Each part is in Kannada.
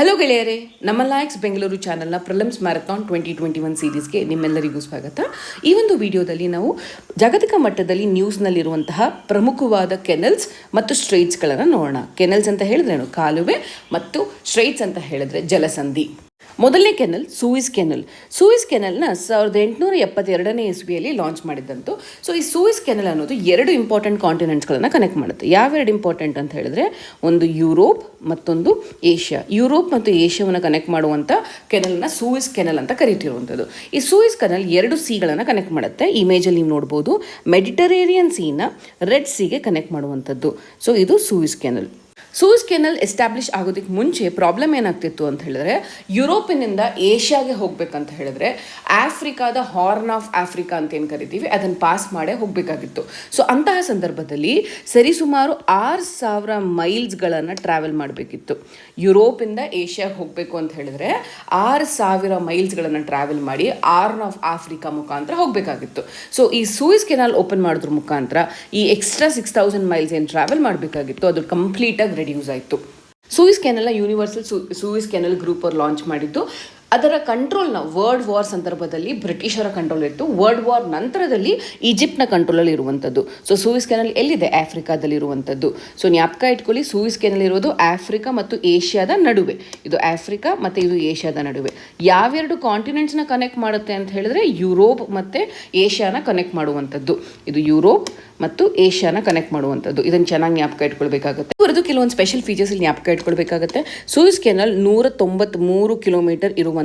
ಹಲೋ ಗೆಳೆಯರೇ, ನಮ್ಮ ಲಾಯಕ್ಸ್ ಬೆಂಗಳೂರು ಚಾನಲ್ನ ಪ್ರಿಲಿಮ್ಸ್ ಮ್ಯಾರಥಾನ್ 2021 ಸೀರೀಸ್ಗೆ ನಿಮ್ಮೆಲ್ಲರಿಗೂ ಸ್ವಾಗತ. ಈ ಒಂದು ವಿಡಿಯೋದಲ್ಲಿ ನಾವು ಜಾಗತಿಕ ಮಟ್ಟದಲ್ಲಿ ನ್ಯೂಸ್ನಲ್ಲಿರುವಂತಹ ಪ್ರಮುಖವಾದ ಕೆನಲ್ಸ್ ಮತ್ತು ಸ್ಟ್ರೈಟ್ಸ್ಗಳನ್ನು ನೋಡೋಣ. ಕೆನಲ್ಸ್ ಅಂತ ಹೇಳಿದ್ರೇನು? ಕಾಲುವೆ, ಮತ್ತು ಸ್ಟ್ರೈಟ್ಸ್ ಅಂತ ಹೇಳಿದ್ರೆ ಜಲಸಂಧಿ. ಮೊದಲನೇ ಕೆನಲ್ ಸೂಯಿಸ್ ಕೆನಲ್. ಸೂಯಿಸ್ ಕೆನಲ್ನ 1872ನೇ ಇಸ್ವಿಯಲ್ಲಿ ಲಾಂಚ್ ಮಾಡಿದ್ದಂತು. ಸೊ ಈ ಸೂಯಿಸ್ ಕೆನಲ್ ಅನ್ನೋದು ಎರಡು ಇಂಪಾರ್ಟೆಂಟ್ ಕಾಂಟಿನೆಂಟ್ಸ್ಗಳನ್ನು ಕನೆಕ್ಟ್ ಮಾಡುತ್ತೆ. ಯಾವೆರಡು ಇಂಪಾರ್ಟೆಂಟ್ ಅಂತ ಹೇಳಿದ್ರೆ, ಒಂದು ಯುರೋಪ್, ಮತ್ತೊಂದು ಏಷ್ಯಾ. ಯುರೋಪ್ ಮತ್ತು ಏಷ್ಯಾವನ್ನು ಕನೆಕ್ಟ್ ಮಾಡುವಂಥ ಕೆನಲ್ನ ಸೂಯಿಸ್ ಕೆನಲ್ ಅಂತ ಕರೀತಿರುವಂಥದ್ದು. ಈ ಸೂಯಿಸ್ ಕೆನಲ್ ಎರಡು ಸೀಗಳನ್ನು ಕನೆಕ್ಟ್ ಮಾಡುತ್ತೆ. ಇಮೇಜಲ್ಲಿ ನೀವು ನೋಡ್ಬೋದು, ಮೆಡಿಟರೇನಿಯನ್ ಸೀನ ರೆಡ್ ಸೀಗೆ ಕನೆಕ್ಟ್ ಮಾಡುವಂಥದ್ದು. ಸೊ ಇದು ಸೂಯಿಸ್ ಕೆನಲ್. ಸೂಯಿಸ್ ಕೆನಲ್ ಎಸ್ಟಾಬ್ಲಿಷ್ ಆಗೋದಕ್ಕೆ ಮುಂಚೆ ಪ್ರಾಬ್ಲಮ್ ಏನಾಗ್ತಿತ್ತು ಅಂತ ಹೇಳಿದ್ರೆ, ಯುರೋಪಿನಿಂದ ಏಷ್ಯಾಗೆ ಹೋಗ್ಬೇಕಂತ ಹೇಳಿದ್ರೆ ಆಫ್ರಿಕಾದ ಹಾರ್ನ್ ಆಫ್ ಆಫ್ರಿಕಾ ಅಂತ ಏನು ಕರಿತೀವಿ, ಅದನ್ನು ಪಾಸ್ ಮಾಡೇ ಹೋಗಬೇಕಾಗಿತ್ತು. ಸೊ ಅಂತಹ ಸಂದರ್ಭದಲ್ಲಿ ಸರಿಸುಮಾರು 6,000 ಮೈಲ್ಸ್ಗಳನ್ನು ಟ್ರಾವೆಲ್ ಮಾಡಬೇಕಿತ್ತು. ಯುರೋಪಿಂದ ಏಷ್ಯಾಗೆ ಹೋಗಬೇಕು ಅಂತ ಹೇಳಿದ್ರೆ 6,000 ಮೈಲ್ಸ್ಗಳನ್ನು ಟ್ರಾವೆಲ್ ಮಾಡಿ ಹಾರ್ನ್ ಆಫ್ ಆಫ್ರಿಕಾ ಮುಖಾಂತರ ಹೋಗಬೇಕಾಗಿತ್ತು. ಸೊ ಈ ಸೂಯಿಸ್ ಕೆನಾಲ್ ಓಪನ್ ಮಾಡೋದ್ರ ಮುಖಾಂತರ ಈ ಎಕ್ಸ್ಟ್ರಾ 6,000 ಮೈಲ್ಸ್ ಏನು ಟ್ರಾವೆಲ್ ಮಾಡಬೇಕಾಗಿತ್ತು ಅದು ಕಂಪ್ಲೀಟಾಗಿ ರೆಡ್ಯೂಸ್ ಆಯಿತು. ಸೂಯಿಸ್ ಕೆನಲ್ನ ಯೂನಿವರ್ಸಲ್ ಸೂಯಿಸ್ ಕೆನಲ್ ಗ್ರೂಪ್ ಅವ್ರು ಲಾಂಚ್ ಮಾಡಿದ್ದು. ಅದರ ಕಂಟ್ರೋಲ್ನ ವರ್ಲ್ಡ್ ವಾರ್ ಸಂದರ್ಭದಲ್ಲಿ ಬ್ರಿಟಿಷರ ಕಂಟ್ರೋಲ್ ಇತ್ತು. ವರ್ಲ್ಡ್ ವಾರ್ ನಂತರದಲ್ಲಿ ಈಜಿಪ್ಟ್ನ ಕಂಟ್ರೋಲಲ್ಲಿ ಇರುವಂಥದ್ದು. ಸೊ ಸೂಯಿಸ್ ಕೆನಲ್ ಎಲ್ಲಿದೆ? ಆಫ್ರಿಕಾದಲ್ಲಿ ಇರುವಂಥದ್ದು. ಸೊ ಜ್ಞಾಪಕ ಇಟ್ಕೊಳ್ಳಿ, ಸೂಯಿಸ್ ಕೆನಲ್ ಇರೋದು ಆಫ್ರಿಕಾ ಮತ್ತು ಏಷ್ಯಾದ ನಡುವೆ. ಇದು ಆಫ್ರಿಕಾ ಮತ್ತು ಇದು ಏಷ್ಯಾದ ನಡುವೆ. ಯಾವೆರಡು ಕಾಂಟಿನೆಂಟ್ಸ್ನ ಕನೆಕ್ಟ್ ಮಾಡುತ್ತೆ ಅಂತ ಹೇಳಿದ್ರೆ, ಯುರೋಪ್ ಮತ್ತು ಏಷ್ಯಾನ ಕನೆಕ್ಟ್ ಮಾಡುವಂಥದ್ದು. ಇದು ಯುರೋಪ್ ಮತ್ತು ಏಷ್ಯಾನ ಕನೆಕ್ಟ್ ಮಾಡುವಂಥದ್ದು. ಇದನ್ನು ಚೆನ್ನಾಗಿ ಜ್ಞಾಪಕ ಇಟ್ಕೊಳ್ಬೇಕಾಗುತ್ತೆ. ಇವರದು ಕೆಲವೊಂದು ಸ್ಪೆಷಲ್ ಫೀಚರ್ಸ್ ಇಲ್ಲಿ ಜ್ಞಾಪಕ ಇಟ್ಕೊಳ್ಬೇಕಾಗುತ್ತೆ. ಸೂಯಿಸ್ ಕೆನಲ್ 193 ಕಿಲೋಮೀಟರ್ ಇರುವಂತಹ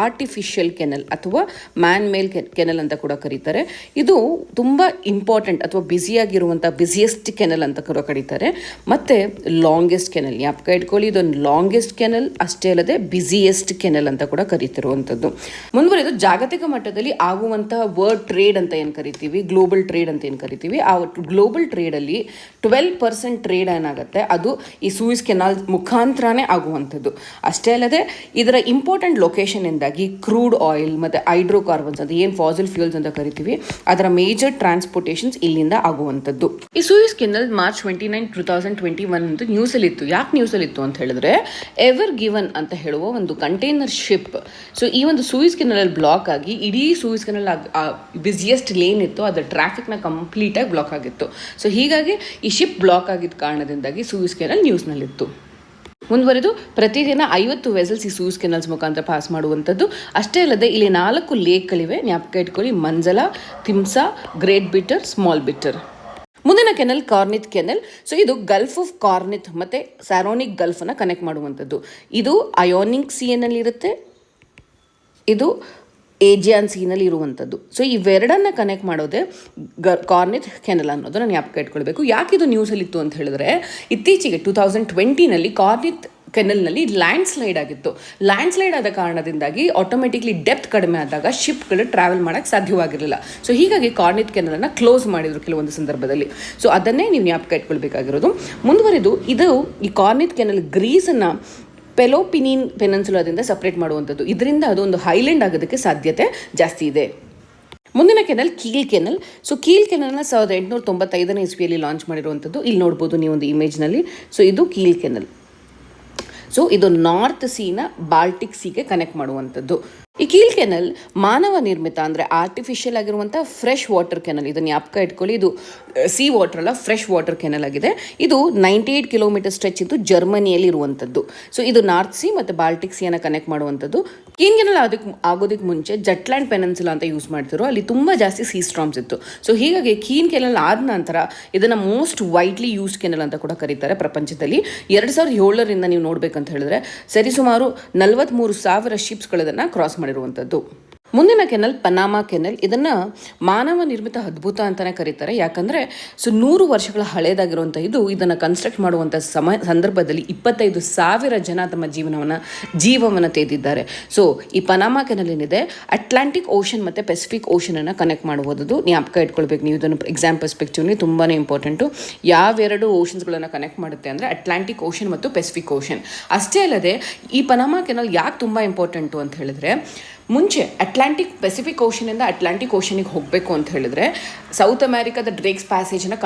ಆರ್ಟಿಫಿಷಿಯಲ್ ಕೆನಲ್ ಅಥವಾ ಮ್ಯಾನ್ ಮೇಲ್ ಕೆನಲ್ ಅಂತ ಕೂಡ ಕರೀತಾರೆ. ಇದು ತುಂಬ ಇಂಪಾರ್ಟೆಂಟ್ ಅಥವಾ ಬ್ಯುಸಿಯಾಗಿರುವಂಥ ಬಿಸಿಯೆಸ್ಟ್ ಕೆನಲ್ ಅಂತ ಕೂಡ ಕರೀತಾರೆ. ಮತ್ತು ಲಾಂಗೆಸ್ಟ್ ಕೆನಲ್ ಜ್ಞಾಪಕ ಇಟ್ಕೊಳ್ಳಿ, ಇದೊಂದು ಲಾಂಗೆಸ್ಟ್ ಕೆನಲ್ ಅಷ್ಟೇ ಅಲ್ಲದೆ ಬಿಸಿಯೆಸ್ಟ್ ಕೆನಲ್ ಅಂತ ಕೂಡ ಕರೀತಿರುವಂಥದ್ದು. ಮುಂದುವರೆದು ಜಾಗತಿಕ ಮಟ್ಟದಲ್ಲಿ ಆಗುವಂತಹ ವರ್ಲ್ಡ್ ಟ್ರೇಡ್ ಅಂತ ಏನು ಕರಿತೀವಿ, ಗ್ಲೋಬಲ್ ಟ್ರೇಡ್ ಅಂತ ಏನು ಕರಿತೀವಿ, ಆ ಗ್ಲೋಬಲ್ ಟ್ರೇಡಲ್ಲಿ 12% ಟ್ರೇಡ್ ಏನಾಗುತ್ತೆ ಅದು ಈ ಸೂಯಿಸ್ ಕೆನಾಲ್ ಮುಖಾಂತರನೇ ಆಗುವಂಥದ್ದು. ಅಷ್ಟೇ ಅಲ್ಲದೆ ಇದರ ಇಂಪಾರ್ಟೆಂಟ್ ಲೊಕೇಶನ್ನಿಂದಾಗಿ ಕ್ರೂಡ್ ಆಯಿಲ್ ಮತ್ತು ಹೈಡ್ರೋಕಾರ್ಬನ್ಸ್ ಅಂತ ಏನು ಫಾಸಿಲ್ ಫ್ಯೂಲ್ಸ್ ಅಂತ ಕರಿತೀವಿ, ಅದರ ಮೇಜರ್ ಟ್ರಾನ್ಸ್ಪೋರ್ಟೇಷನ್ಸ್ ಇಲ್ಲಿಂದ ಆಗುವಂಥದ್ದು. ಈ ಸೂಯಿಸ್ ಕೆನಲ್ ಮಾರ್ಚ್ 29, 2021 ಅಂತ ನ್ಯೂಸಲ್ಲಿ ಇತ್ತು. ಯಾಕೆ ನ್ಯೂಸಲ್ಲಿ ಇತ್ತು ಅಂತ ಹೇಳಿದ್ರೆ, ಎವರ್ ಗಿವನ್ ಅಂತ ಹೇಳುವ ಒಂದು ಕಂಟೈನರ್ ಶಿಪ್ ಸೊ ಈ ಒಂದು ಸೂಯಿಸ್ ಕೆನಲಲ್ಲಿ ಬ್ಲಾಕ್ ಆಗಿ ಇಡೀ ಸೂಯಿಸ್ ಕೆನಲ್ ಬಿಸಿಯೆಸ್ಟ್ ಲೇನ್ ಇತ್ತು, ಅದರ ಟ್ರಾಫಿಕ್ನ ಕಂಪ್ಲೀಟಾಗಿ ಬ್ಲಾಕ್ ಆಗಿತ್ತು. ಸೊ ಹೀಗಾಗಿ ಈ ಶಿಪ್ ಬ್ಲಾಕ್ ಆಗಿದ್ದ ಕಾರಣದಿಂದಾಗಿ ಸೂಯಿಸ್ ಕೆನಲ್ ನ್ಯೂಸ್ನಲ್ಲಿತ್ತು. ಮುಂದುವರೆದು ಪ್ರತಿದಿನ 50 ವೆಸಲ್ಸ್ ಈ ಸೂಯಿಸ್ ಕೆನಲ್ಸ್ ಮುಖಾಂತರ ಪಾಸ್ ಮಾಡುವಂಥದ್ದು. ಅಷ್ಟೇ ಅಲ್ಲದೆ ಇಲ್ಲಿ 4 ಲೇಕ್ಗಳಿವೆ, ಜ್ಞಾಪಕ ಇಟ್ಕೊಳ್ಳಿ, ಮಂಜಲಾ, ತಿಮ್ಸಾ, ಗ್ರೇಟ್ ಬಿಟರ್, ಸ್ಮಾಲ್ ಬಿಟರ್. ಮುಂದಿನ ಕೆನಲ್ ಕಾರ್ನಿತ್ ಕೆನಲ್. ಸೊ ಇದು ಗಲ್ಫ್ ಆಫ್ ಕಾರ್ನಿತ್ ಮತ್ತು ಸ್ಯಾರೋನಿಕ್ ಗಲ್ಫನ್ನು ಕನೆಕ್ಟ್ ಮಾಡುವಂಥದ್ದು. ಇದು ಅಯೋನಿಕ್ ಸೀನಲ್ಲಿ ಇರುತ್ತೆ, ಇದು ಏಜಿಯಾನ್ ಸೀನಲ್ಲಿ ಇರುವಂಥದ್ದು. ಸೊ ಇವೆರಡನ್ನು ಕನೆಕ್ಟ್ ಮಾಡೋದೇ ಕಾರ್ನಿತ್ ಕೆನಲ್ ಅನ್ನೋದನ್ನು ಜ್ಞಾಪಕ ಇಟ್ಕೊಳ್ಬೇಕು. ಯಾಕಿದು ನ್ಯೂಸಲ್ಲಿತ್ತು ಅಂತ ಹೇಳಿದ್ರೆ, ಇತ್ತೀಚೆಗೆ 2020ನಲ್ಲಿ ಕಾರ್ನಿತ್ ಕೆನಲ್ನಲ್ಲಿ ಲ್ಯಾಂಡ್ ಸ್ಲೈಡ್ ಆಗಿತ್ತು. ಲ್ಯಾಂಡ್ ಸ್ಲೈಡ್ ಆದ ಕಾರಣದಿಂದಾಗಿ ಆಟೋಮೆಟಿಕ್ಲಿ ಡೆಪ್ತ್ ಕಡಿಮೆ ಆದಾಗ ಶಿಪ್ಗಳು ಟ್ರಾವೆಲ್ ಮಾಡೋಕ್ಕೆ ಸಾಧ್ಯವಾಗಿರಲಿಲ್ಲ. ಸೊ ಹೀಗಾಗಿ ಕಾರ್ನಿತ್ ಕೆನಲನ್ನು ಕ್ಲೋಸ್ ಮಾಡಿದರು ಕೆಲವೊಂದು ಸಂದರ್ಭದಲ್ಲಿ. ಸೊ ಅದನ್ನೇ ನೀವು ಜ್ಞಾಪಕ ಇಟ್ಕೊಳ್ಬೇಕಾಗಿರೋದು. ಮುಂದುವರೆದು ಇದು ಈ ಕಾರ್ನಿತ್ ಕೆನಲ್ ಗ್ರೀಸನ್ನು ಪೆಲೋಪಿನೀನ್ ಪೆನಿನ್ಸುಲಾದಿಂದ ಸಪ್ರೇಟ್ ಮಾಡುವಂಥದ್ದು. ಇದರಿಂದ ಅದೊಂದು ಹೈಲ್ಯಾಂಡ್ ಆಗೋದಕ್ಕೆ ಸಾಧ್ಯತೆ ಜಾಸ್ತಿ ಇದೆ. ಮುಂದಿನ ಕೆನಲ್ ಕೀಲ್ ಕೆನಲ್. ಸೊ ಕೀಲ್ ಕೆನಲ್ನ 1895ನೇ ಇಸ್ವಿಯಲ್ಲಿ ಲಾಂಚ್ ಮಾಡಿರುವಂಥದ್ದು. ಇಲ್ಲಿ ನೋಡ್ಬೋದು ನೀವು ಒಂದು ಇಮೇಜ್ನಲ್ಲಿ. ಸೊ ಇದು ಕೀಲ್ ಕೆನಲ್. ಸೊ ಇದು ನಾರ್ತ್ ಸೀನ ಬಾಲ್ಟಿಕ್ ಸೀಗೆ ಕನೆಕ್ಟ್ ಮಾಡುವಂಥದ್ದು. ಈ ಕೀಲ್ ಕೆನಲ್ ಮಾನವ ನಿರ್ಮಿತ ಅಂದರೆ ಆರ್ಟಿಫಿಷಿಯಲ್ ಆಗಿರುವಂಥ ಫ್ರೆಶ್ ವಾಟರ್ ಕೆನಲ್. ಇದನ್ನು ಜ್ಞಾಪಕ ಇಟ್ಕೊಳ್ಳಿ, ಇದು ಸಿ ವಾಟರ್ ಅಲ್ಲ, ಫ್ರೆಶ್ ವಾಟರ್ ಕೆನಲ್ ಆಗಿದೆ. ಇದು 98 ಕಿಲೋಮೀಟರ್ ಸ್ಟ್ರೆಚ್ ಇದ್ದು ಜರ್ಮನಿಯಲ್ಲಿ ಇರುವಂಥದ್ದು. ಸೊ ಇದು ನಾರ್ತ್ ಸಿ ಮತ್ತು ಬಾಲ್ಟಿಕ್ ಸಿಯನ್ನು ಕನೆಕ್ಟ್ ಮಾಡುವಂಥದ್ದು. ಕೀಲ್ ಕೆನಲ್ ಆಗೋದಕ್ಕೆ ಮುಂಚೆ ಜಟ್ಲ್ಯಾಂಡ್ ಪೆನಿನ್ಸುಲಾ ಅಂತ ಯೂಸ್ ಮಾಡ್ತಿರೋ, ಅಲ್ಲಿ ತುಂಬ ಜಾಸ್ತಿ ಸೀ ಸ್ಟ್ರಾಮ್ಸ್ ಇತ್ತು. ಸೊ ಹೀಗಾಗಿ ಕೀಲ್ ಕೆನಲ್ ಆದ ನಂತರ ಇದನ್ನು ಮೋಸ್ಟ್ ವೈಡ್ಲಿ ಯೂಸ್ಡ್ ಕೆನಲ್ ಅಂತ ಕೂಡ ಕರೀತಾರೆ ಪ್ರಪಂಚದಲ್ಲಿ. 2007ರಿಂದ ನೀವು ನೋಡಬೇಕಂತ ಹೇಳಿದ್ರೆ ಸರಿಸುಮಾರು 43,000 ಶಿಪ್ಸ್ಗಳದನ್ನು ಕ್ರಾಸ್ ಮಾಡಿರುವಂಥದ್ದು. ಮುಂದಿನ ಕೆನಲ್ ಪನಾಮಾ ಕೆನಲ್. ಇದನ್ನು ಮಾನವ ನಿರ್ಮಿತ ಅದ್ಭುತ ಅಂತಲೇ ಕರೀತಾರೆ. ಯಾಕಂದರೆ 100 ವರ್ಷಗಳ ಹಳೇದಾಗಿರುವಂಥ ಇದನ್ನು ಕನ್ಸ್ಟ್ರಕ್ಟ್ ಮಾಡುವಂಥ ಸಂದರ್ಭದಲ್ಲಿ 25,000 ಜನ ತಮ್ಮ ಜೀವವನ್ನು ತೆಗೆದಿದ್ದಾರೆ. ಸೊ ಈ ಪನಾಮಾ ಕೆನಲ್ ಏನಿದೆ, ಅಟ್ಲಾಂಟಿಕ್ ಓಷನ್ ಮತ್ತು ಪೆಸಿಫಿಕ್ ಓಷನನ್ನು ಕನೆಕ್ಟ್ ಮಾಡುವುದು ಜ್ಞಾಪಕ ಇಟ್ಕೊಳ್ಬೇಕು ನೀವು. ಇದನ್ನು ಎಕ್ಸಾಮ್ ಪರ್ಸ್ಪೆಕ್ಟಿವ್ಲಿ ತುಂಬಾ ಇಂಪಾರ್ಟೆಂಟು. ಯಾವೆರಡು ಓಷನ್ಸ್ಗಳನ್ನು ಕನೆಕ್ಟ್ ಮಾಡುತ್ತೆ ಅಂದರೆ ಅಟ್ಲಾಂಟಿಕ್ ಓಷನ್ ಮತ್ತು ಪೆಸಿಫಿಕ್ ಓಷನ್. ಅಷ್ಟೇ ಅಲ್ಲದೆ ಈ ಪನಾಮಾ ಕೆನಲ್ ಯಾಕೆ ತುಂಬ ಇಂಪಾರ್ಟೆಂಟು ಅಂತ ಹೇಳಿದ್ರೆ, ಮುಂಚೆ ಅಟ್ಲಾಂಟಿಕ್ ಪೆಸಿಫಿಕ್ ಓಷನಿಂದ ಅಟ್ಲಾಂಟಿಕ್ ಓಷನಿಗೆ ಹೋಗಬೇಕು ಅಂತ ಹೇಳಿದ್ರೆ ಸೌತ್ ಅಮೆರಿಕಾದ ಡ್ರೇಕ್ಸ್ ಪ್ಯಾಸೇಜನ್ನು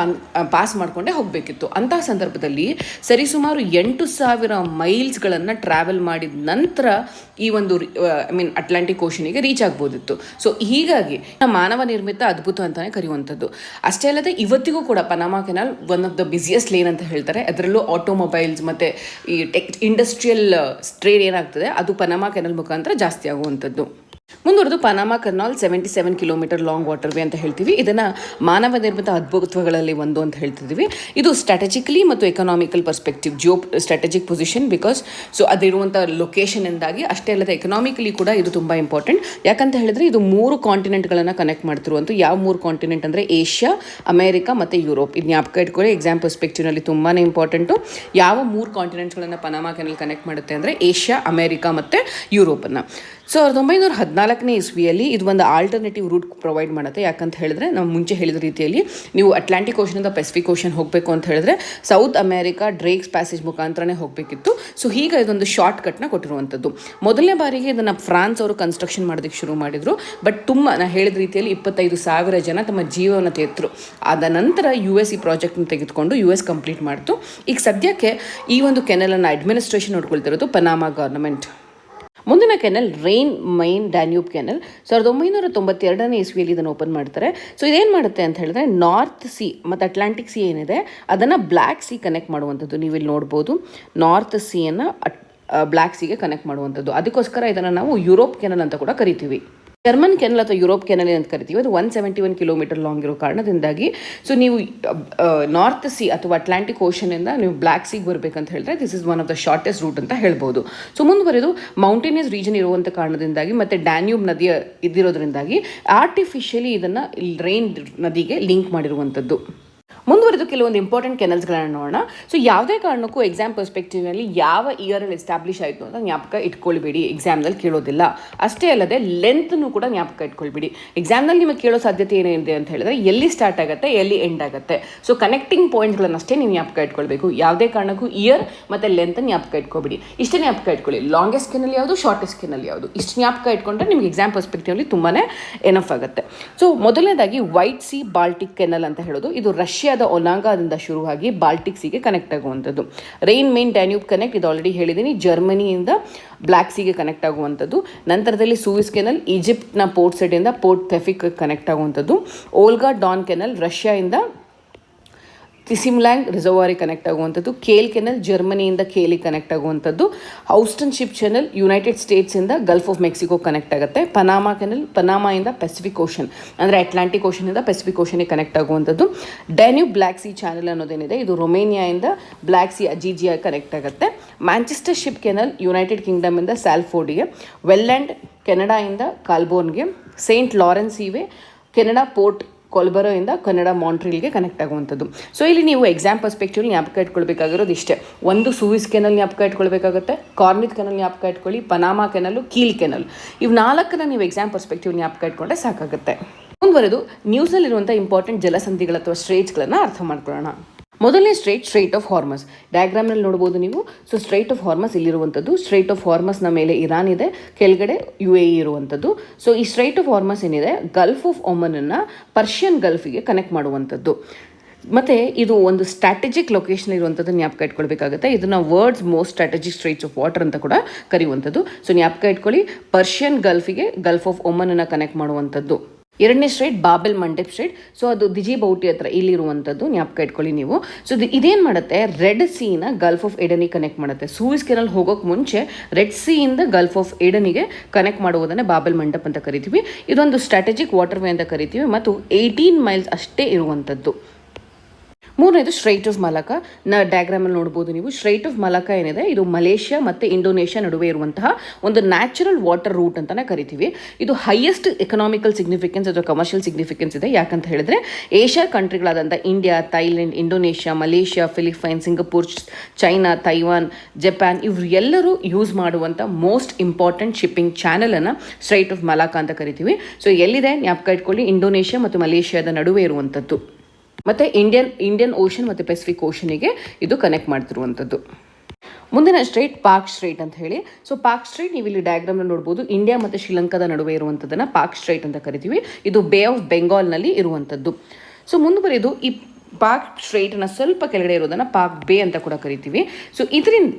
ಪಾಸ್ ಮಾಡಿಕೊಂಡೇ ಹೋಗಬೇಕಿತ್ತು. ಅಂತಹ ಸಂದರ್ಭದಲ್ಲಿ ಸರಿಸುಮಾರು 8,000 ಮೈಲ್ಸ್ಗಳನ್ನು ಟ್ರಾವೆಲ್ ಮಾಡಿದ ನಂತರ ಈ ಒಂದು ಅಟ್ಲಾಂಟಿಕ್ ಓಷನಿಗೆ ರೀಚ್ ಆಗ್ಬೋದಿತ್ತು. ಸೊ ಹೀಗಾಗಿ ಮಾನವ ನಿರ್ಮಿತ ಅದ್ಭುತ ಅಂತಲೇ ಕರೆಯುವಂಥದ್ದು. ಅಷ್ಟೇ ಅಲ್ಲದೆ ಇವತ್ತಿಗೂ ಕೂಡ Panama canal one of the busiest lane ಅಂತ ಹೇಳ್ತಾರೆ. ಅದರಲ್ಲೂ ಆಟೋಮೊಬೈಲ್ಸ್ ಮತ್ತು ಈ ಇಂಡಸ್ಟ್ರಿಯಲ್ ಟ್ರೇಡ್ ಏನಾಗ್ತದೆ ಅದು ಪನಾಮಾ ಕೆನಾಲ್ ಮುಖಾಂತರ ಜಾಸ್ತಿ ಆಗುವಂಥದ್ದು. ಮುಂದುವರೆದು Panama canal 77 kilometre long water way ಅಂತ ಹೇಳ್ತೀವಿ. ಇದನ್ನು ಮಾನವ ನಿರ್ಮಿತ ಅದ್ಭುತಗಳಲ್ಲಿ ಒಂದು ಅಂತ ಹೇಳ್ತಿದ್ದೀವಿ. ಇದು ಸ್ಟ್ರಾಟಜಿಕಲಿ ಮತ್ತು economical perspective strategic position because so ಅದಿರುವಂಥ ಲೊಕೇಶನ್ನಿಂದಾಗಿ, ಅಷ್ಟೇ ಅಲ್ಲದೆ ಎಕನಾಮಿಕಲಿ ಕೂಡ ಇದು ತುಂಬ ಇಂಪಾರ್ಟೆಂಟ್. ಯಾಕಂತ ಹೇಳಿದ್ರೆ ಇದು 3 ಕಾಂಟಿನೆಂಟ್ಗಳನ್ನು ಕನೆಕ್ಟ್ ಮಾಡ್ತಿರುವಂಥ ಯಾವ 3 ಕಾಂಟಿನೆಂಟ್ ಅಂದರೆ ಏಷ್ಯಾ, ಅಮೆರಿಕ ಮತ್ತು ಯುರೋಪ್. ಇದು ಜ್ಞಾಪಕ ಇಟ್ಕೊಳ್ಳಿ, ಎಕ್ಸಾಮ್ ಪರ್ಸ್ಪೆಕ್ಟಿವ್ನಲ್ಲಿ ತುಂಬಾ ಇಂಪಾರ್ಟೆಂಟು. ಯಾವ 3 ಕಾಂಟಿನೆಂಟ್ಗಳನ್ನು ಪನಾಮಾ ಕೆನಾಲ್ ಕನೆಕ್ಟ್ ಮಾಡುತ್ತೆ ಅಂದರೆ ಏಷ್ಯಾ, ಅಮೆರಿಕ ಮತ್ತು ಯುರೋಪನ್ನು. 1914ನೇ ಇಸ್ವಿಯಲ್ಲಿ ಇದು ಒಂದು ಆಲ್ಟರ್ನೇಟಿವ್ ರೂಟ್ ಪ್ರೊವೈಡ್ ಮಾಡುತ್ತೆ. ಯಾಕಂತ ಹೇಳಿದ್ರೆ ನಾವು ಮುಂಚೆ ಹೇಳಿದ ರೀತಿಯಲ್ಲಿ ನೀವು ಅಟ್ಲಾಂಟಿಕ್ ಓಷನಿಂದ ಪೆಸಿಫಿಕ್ ಓಷನ್ ಹೋಗಬೇಕು ಅಂತ ಹೇಳಿದ್ರೆ ಸೌತ್ ಅಮೆರಿಕಾ ಡ್ರೇಕ್ಸ್ ಪ್ಯಾಸೇಜ್ ಮುಖಾಂತರನೇ ಹೋಗಬೇಕಿತ್ತು. ಸೊ ಹೀಗೆ ಇದೊಂದು ಶಾರ್ಟ್ ಕಟ್ನ ಕೊಟ್ಟಿರುವಂಥದ್ದು. ಮೊದಲನೇ ಬಾರಿಗೆ ಇದನ್ನು ಫ್ರಾನ್ಸ್ ಅವರು ಕನ್ಸ್ಟ್ರಕ್ಷನ್ ಮಾಡೋದಕ್ಕೆ ಶುರು ಮಾಡಿದರು. ಬಟ್ ನಾನು ಹೇಳಿದ ರೀತಿಯಲ್ಲಿ 25,000 ಜನ ತಮ್ಮ ಜೀವನ ತೆತ್ತರು. ಆದ ನಂತರ US ಈ ಪ್ರಾಜೆಕ್ಟ್ನ ತೆಗೆದುಕೊಂಡು US ಕಂಪ್ಲೀಟ್ ಮಾಡ್ತು. ಈಗ ಸದ್ಯಕ್ಕೆ ಈ ಒಂದು ಕೆನಲನ್ನು ಅಡ್ಮಿನಿಸ್ಟ್ರೇಷನ್ ನೋಡ್ಕೊಳ್ತಿರೋದು ಪನಾಮಾ ಗವರ್ನಮೆಂಟ್. ಮುಂದಿನ canal Rhine Main Danube canal 1992ನೇ ಇಸ್ವಿಯಲ್ಲಿ ಇದನ್ನು ಓಪನ್ ಮಾಡ್ತಾರೆ. ಸೊ ಇದೇನು ಮಾಡುತ್ತೆ ಅಂತ ಹೇಳಿದ್ರೆ ನಾರ್ತ್ ಸಿ ಮತ್ತು ಅಟ್ಲಾಂಟಿಕ್ ಸಿ ಏನಿದೆ ಅದನ್ನು ಬ್ಲ್ಯಾಕ್ ಸಿ ಕನೆಕ್ಟ್ ಮಾಡುವಂಥದ್ದು. ನೀವು ಇಲ್ಲಿ ನೋಡ್ಬೋದು, ನಾರ್ತ್ ಸಿಯನ್ನು ಬ್ಲ್ಯಾಕ್ ಸಿಗೆ ಕನೆಕ್ಟ್ ಮಾಡುವಂಥದ್ದು. ಅದಕ್ಕೋಸ್ಕರ ಇದನ್ನು ನಾವು ಯುರೋಪ್ ಕೆನಲ್ ಅಂತ ಕೂಡ ಕರಿತೀವಿ. ಜರ್ಮನ್ ಕೆನಲ್ ಅಥವಾ ಯುರೋಪ್ ಕೆನಲ್ ಅಂತ ಕರಿತೀವಿ. ಅದು 171 ಕಿಲೋಮೀಟರ್ ಲಾಂಗ್ ಇರೋ ಕಾರಣದಿಂದಾಗಿ ಸೊ ನೀವು ನಾರ್ತ್ ಸಿ ಅಥವಾ ಅಟ್ಲಾಂಟಿಕ್ ಓಷನಿಂದ ನೀವು ಬ್ಲ್ಯಾಕ್ ಸಿಗೆ ಬರಬೇಕಂತ ಹೇಳಿದ್ರೆ this is one of the shortest route ಅಂತ ಹೇಳ್ಬೋದು. ಸೊ ಮುಂದುವರೆದು ಮೌಂಟೇನಿಯಸ್ ರೀಜನ್ ಇರುವಂಥ ಕಾರಣದಿಂದಾಗಿ ಮತ್ತು ಡ್ಯಾನ್ಯೂಬ್ ನದಿಯ ಇದ್ದಿರೋದ್ರಿಂದಾಗಿ ಆರ್ಟಿಫಿಷಿಯಲಿ ಇದನ್ನು ರೈನ್ ನದಿಗೆ ಲಿಂಕ್ ಮಾಡಿರುವಂಥದ್ದು. ಮುಂದುವರೆದು ಕೆಲವೊಂದು ಇಂಪಾರ್ಟೆಂಟ್ ಕೆನಲ್ಸ್ಗಳನ್ನು ನೋಡೋಣ. ಸೊ ಯಾವುದೇ ಕಾರಣಕ್ಕೂ ಎಕ್ಸಾಮ್ ಪರ್ಸ್ಪೆಕ್ಟಿವ್ನಲ್ಲಿ ಯಾವ ಇಯರಲ್ಲಿ ಎಸ್ಟಾಬ್ಲಿಷ್ ಆಯಿತು ಅಂತ ಜ್ಞಾಪಕ ಇಟ್ಕೊಳ್ಬೇಡಿ, ಎಕ್ಸಾಮ್ನಲ್ಲಿ ಕೇಳೋದಿಲ್ಲ. ಅಷ್ಟೇ ಅಲ್ಲದೆ ಲೆಂತ್ನು ಕೂಡ ಜ್ಞಾಪಕ ಇಟ್ಕೊಳ್ಬೇಡಿ. ಎಕ್ಸಾಮ್ನಲ್ಲಿ ನಿಮಗೆ ಕೇಳೋ ಸಾಧ್ಯತೆ ಏನಿದೆ ಅಂತ ಹೇಳಿದ್ರೆ ಎಲ್ಲಿ ಸ್ಟಾರ್ಟ್ ಆಗುತ್ತೆ, ಎಲ್ಲಿ ಎಂಡ್ ಆಗುತ್ತೆ. ಸೊ ಕನೆಕ್ಟಿಂಗ್ ಪಾಯಿಂಟ್ಗಳನ್ನಷ್ಟೇ ನೀವು ಜ್ಞಾಪಕ ಇಟ್ಕೊಳ್ಬೇಕು. ಯಾವುದೇ ಕಾರಣಕ್ಕೂ ಇಯರ್ ಮತ್ತು ಲೆಂತ್ ಜ್ಞಾಪಕ ಇಟ್ಕೊಬೇಡಿ. ಇಷ್ಟೇ ಜ್ಞಾಪಕ ಇಟ್ಕೊಳ್ಳಿ. ಲಾಂಗೆಸ್ಟ್ ಕೆನಲ್ ಯಾವುದು, ಶಾರ್ಟೆಸ್ಟ್ ಕೆನಲ್ ಯಾವುದು, ಇಷ್ಟು ಜ್ಞಾಪಕ ಇಟ್ಕೊಂಡ್ರೆ ನಿಮಗೆ ಎಕ್ಸಾಮ್ ಪರ್ಸ್ಪೆಕ್ಟಿವ್ಲಿ ತುಂಬಾ ಎನಫ್ ಆಗುತ್ತೆ. ಸೊ ಮೊದಲನೇದಾಗಿ ವೈಟ್ ಸಿ ಬಾಲ್ಟಿಕ್ ಕೆನಲ್ ಅಂತ ಹೇಳೋದು. ಇದು ರಷ್ಯಾದ ಒಲಾಂಗಾದಿಂದ ಶುರುವಾಗಿ ಬಾಲ್ಟಿಕ್ ಸಿಗೆ ಕನೆಕ್ಟ್ ಆಗುವಂಥದ್ದು. ರೈನ್ ಮೈನ್ ಡ್ಯಾನ್ಯೂಬ್ ಕನೆಕ್ಟ್ ಇದು ಆಲ್ರೆಡಿ ಹೇಳಿದ್ದೀನಿ, ಜರ್ಮನಿಯಿಂದ ಬ್ಲ್ಯಾಕ್ ಸಿಗೆ ಕನೆಕ್ಟ್ ಆಗುವಂಥದ್ದು. ನಂತರದಲ್ಲಿ ಸೂಯಿಸ್ ಕೆನಲ್ ಈಜಿಪ್ಟ್ನ ಪೋರ್ಟ್ ಸೈಡಿಂದ ಪೋರ್ಟ್ ಪೆಫಿಕ್ ಕನೆಕ್ಟ್ ಆಗುವಂಥದ್ದು. ಓಲ್ಗಾ ಡಾನ್ ಕೆನಲ್ ರಷ್ಯಾದಿಂದ ತಿಸಿಮ್ಲ್ಯಾಂಗ್ ರಿಸರ್ವಾರಿಗೆ ಕನೆಕ್ಟ್ ಆಗುವಂಥದ್ದು. ಕೇಲ್ ಕೆನಲ್ ಜರ್ಮನಿಯಿಂದ ಕೇಲಿಗೆ ಕನೆಕ್ಟ್ ಆಗುವಂಥದ್ದು. ಹೌಸ್ಟನ್ ಶಿಪ್ ಕೆನಲ್ ಯುನೈಟೆಡ್ ಸ್ಟೇಟ್ಸಿಂದ ಗಲ್ಫ್ ಆಫ್ ಮೆಕ್ಸಿಕೋ ಕನೆಕ್ಟ್ ಆಗುತ್ತೆ. ಪನಾಮಾ ಕೆನಲ್ ಪನಾಮಾಯಿಂದ ಪೆಸಿಫಿಕ್ ಓಷನ್ ಅಂದರೆ ಅಟ್ಲಾಂಟಿಕ್ ಓಷನಿಂದ ಪೆಸಿಫಿಕ್ ಓಷನ್ಗೆ ಕನೆಕ್ಟ್ ಆಗುವಂಥದ್ದು. ಡ್ಯಾನ್ಯೂಬ್ ಬ್ಲ್ಯಾಕ್ ಸಿ ಚಾನಲ್ ಅನ್ನೋದೇನಿದೆ ಇದು ರೊಮೇನಿಯಾಯಿಂದ ಬ್ಲ್ಯಾಕ್ ಸಿ ಅಜಿಜಿಯಾಗಿ ಕನೆಕ್ಟ್ ಆಗುತ್ತೆ. ಮ್ಯಾಂಚೆಸ್ಟರ್ ಶಿಪ್ ಕೆನಲ್ ಯುನೈಟೆಡ್ ಕಿಂಗ್ಡಮಿಂದ ಸ್ಯಾಲ್ಫೋರ್ಡ್ಗೆ, ವೆಲ್ಲ್ಯಾಂಡ್ ಕೆನಡಾಯಿಂದ ಕಾಲ್ಬೋರ್ನ್ಗೆ, ಸೇಂಟ್ ಲಾರೆನ್ಸ್ ಇವೆ ಕೆನಡಾ ಪೋರ್ಟ್ ಕೊಲ್ಬರೋಯಿಂದ ಕನ್ನಡ ಮಾಂಟ್ರಿಲ್ಗೆ ಕನೆಕ್ಟ್ ಆಗುವಂಥದ್ದು. ಸೊ ಇಲ್ಲಿ ನೀವು ಎಕ್ಸಾಮ್ ಪರ್ಸ್ಪೆಕ್ಟಿವ್ ಜ್ಞಾಪಕ ಇಟ್ಕೊಳ್ಬೇಕಾಗಿರೋದು ಇಷ್ಟೇ. ಒಂದು ಸೂಯಿಸ್ ಕೆನಲ್ ಜ್ಞಾಪಕ ಇಟ್ಕೊಳ್ಬೇಕಾಗುತ್ತೆ, ಕಾರ್ನಿತ್ ಕೆನಲ್ ಜ್ಞಾಪಕ ಇಟ್ಕೊಳ್ಳಿ, ಪನಾಮಾ ಕೆನಲ್, ಕೀಲ್ ಕೆನಲ್, ಇವು 4 ನೀವು ಎಕ್ಸಾಮ್ ಪರ್ಸ್ಪೆಕ್ಟಿವ್ ಜ್ಞಾಪಕ ಇಟ್ಕೊಂಡ್ರೆ ಸಾಕಾಗುತ್ತೆ. ಮುಂದುವರೆದು ನ್ಯೂಸ್ನಲ್ಲಿರುವಂಥ ಇಂಪಾರ್ಟೆಂಟ್ ಜಲಸಂಧಿಗಳು ಅಥವಾ ಸ್ಟ್ರೇಟ್ಸ್ಗಳನ್ನು ಅರ್ಥ ಮಾಡ್ಕೊಳ್ಳೋಣ. ಮೊದಲನೇ ಸ್ಟ್ರೈಟ್ ಆಫ್ ಹಾರ್ಮಸ್ ಡಯಾಗ್ರಾಮ್ನಲ್ಲಿ ನೋಡ್ಬೋದು ನೀವು. ಸೊ ಸ್ಟ್ರೈಟ್ ಆಫ್ ಹಾರ್ಮಸ್ ಇಲ್ಲಿರುವಂಥದ್ದು. ಸ್ಟ್ರೈಟ್ ಆಫ್ ಹಾರ್ಮಸ್ನ ಮೇಲೆ ಇರಾನ್ ಇದೆ, ಕೆಳಗಡೆ UAE ಇರುವಂಥದ್ದು. ಸೊ ಈ ಸ್ಟ್ರೈಟ್ ಆಫ್ ಹಾರ್ಮಸ್ ಏನಿದೆ ಗಲ್ಫ್ ಆಫ್ ಒಮನನ್ನು ಪರ್ಷಿಯನ್ ಗಲ್ಫಿಗೆ ಕನೆಕ್ಟ್ ಮಾಡುವಂಥದ್ದು. ಮತ್ತು ಇದು ಒಂದು ಸ್ಟ್ರಾಟಜಿಕ್ ಲೊಕೇಶನ್ ಇರುವಂಥದ್ದು ಜ್ಞಾಪಕ ಇಟ್ಕೊಳ್ಬೇಕಾಗುತ್ತೆ. ಇದನ್ನು world's most strategic straits of water ಅಂತ ಕೂಡ ಕರೆಯುವಂಥದ್ದು. ಸೊ ಜ್ಞಾಪಕ ಇಟ್ಕೊಳ್ಳಿ, ಪರ್ಷಿಯನ್ ಗಲ್ಫಿಗೆ ಗಲ್ಫ್ ಆಫ್ ಒಮನನ್ನು ಕನೆಕ್ಟ್ ಮಾಡುವಂಥದ್ದು. ಎರಡನೇ strait Bab el Mandeb strait. So ಅದು ದಿಜಿಬೌಟಿ ಹತ್ರ ಇಲ್ಲಿರುವಂಥದ್ದು, ಜ್ಞಾಪಕ ಇಟ್ಕೊಳ್ಳಿ ನೀವು. ಸೊ ಇದೇನು ಮಾಡುತ್ತೆ, ರೆಡ್ ಸೀನ ಗಲ್ಫ್ ಆಫ್ ಏಡನಿಗೆ ಕನೆಕ್ಟ್ ಮಾಡುತ್ತೆ. ಸೂಯಿಸ್ ಕೆನಲ್ ಹೋಗೋಕೆ ಮುಂಚೆ ರೆಡ್ ಸೀಯಿಂದ ಗಲ್ಫ್ ಆಫ್ ಏಡನಿಗೆ ಕನೆಕ್ಟ್ ಮಾಡುವುದನ್ನೇ ಬಾಬೆಲ್ ಮಂಡಪ್ ಅಂತ ಕರಿತೀವಿ. ಇದೊಂದು ಸ್ಟ್ರಾಟಜಿಕ್ ವಾಟರ್ ವೇ ಅಂತ ಕರಿತೀವಿ ಮತ್ತು 18 ಮೈಲ್ಸ್ ಅಷ್ಟೇ ಇರುವಂಥದ್ದು. ಮೂರನೇದು ಸ್ಟ್ರೈಟ್ ಆಫ್ ಮಲಕ. ಡಯಾಗ್ರಾಮಲ್ಲಿ ನೋಡ್ಬೋದು ನೀವು. ಸ್ಟ್ರೈಟ್ ಆಫ್ ಮಲಕ ಏನಿದೆ ಇದು ಮಲೇಷ್ಯಾ ಮತ್ತು ಇಂಡೋನೇಷ್ಯಾ ನಡುವೆ ಇರುವಂತಹ ಒಂದು ನ್ಯಾಚುರಲ್ ವಾಟರ್ ರೂಟ್ ಅಂತಲೇ ಕರಿತೀವಿ. ಇದು ಹೈಯೆಸ್ಟ್ ಎಕನಾಮಿಕಲ್ ಸಿಗ್ನಿಫಿಕೆನ್ಸ್ ಅಥವಾ ಕಮರ್ಷಿಯಲ್ ಸಿಗ್ನಿಫಿಕೆನ್ಸ್ ಇದೆ. ಯಾಕಂತ ಹೇಳಿದ್ರೆ ಏಷ್ಯಾ ಕಂಟ್ರಿಗಳಾದಂಥ India, Thailand, Indonesia, Malaysia, Philippines, Singapore, China, Taiwan, Japan ಇವರು ಎಲ್ಲರೂ ಯೂಸ್ ಮಾಡುವಂಥ ಮೋಸ್ಟ್ ಇಂಪಾರ್ಟೆಂಟ್ ಶಿಪ್ಪಿಂಗ್ ಚಾನಲನ್ನು ಸ್ಟ್ರೈಟ್ ಆಫ್ ಮಲಾಕ ಅಂತ ಕರಿತೀವಿ. ಸೊ ಎಲ್ಲಿದೆ ಜ್ಞಾಪಕ ಇಟ್ಕೊಳ್ಳಿ, ಇಂಡೋನೇಷ್ಯಾ ಮತ್ತು ಮಲೇಷ್ಯಾದ ನಡುವೆ ಇರುವಂಥದ್ದು. ಮತ್ತು ಇಂಡಿಯನ್ ಓಷನ್ ಮತ್ತು ಪೆಸಿಫಿಕ್ ಓಷನಿಗೆ ಇದು ಕನೆಕ್ಟ್ ಮಾಡ್ತಿರುವಂಥದ್ದು. ಮುಂದಿನ ಸ್ಟ್ರೇಟ್ ಪಾಕ್ ಸ್ಟ್ರೇಟ್ ಅಂತ ಹೇಳಿ. ಸೊ ಪಾಕ್ ಸ್ಟ್ರೇಟ್ ನೀವು ಇಲ್ಲಿ ಡಯಾಗ್ರಾಮ್ನ ನೋಡ್ಬೋದು, ಇಂಡಿಯಾ ಮತ್ತು ಶ್ರೀಲಂಕಾದ ನಡುವೆ ಇರುವಂಥದ್ದನ್ನು ಪಾಕ್ ಸ್ಟ್ರೇಟ್ ಅಂತ ಕರಿತೀವಿ. ಇದು ಬೇ ಆಫ್ ಬೆಂಗಾಲ್ನಲ್ಲಿ ಇರುವಂಥದ್ದು. ಸೊ ಮುಂದುವರೆದು ಈ ಪಾಕ್ ಸ್ಟ್ರೇಟ್ನ ಸ್ವಲ್ಪ ಕೆಳಗಡೆ ಇರೋದನ್ನು ಪಾಕ್ ಬೇ ಅಂತ ಕೂಡ ಕರಿತೀವಿ. ಸೊ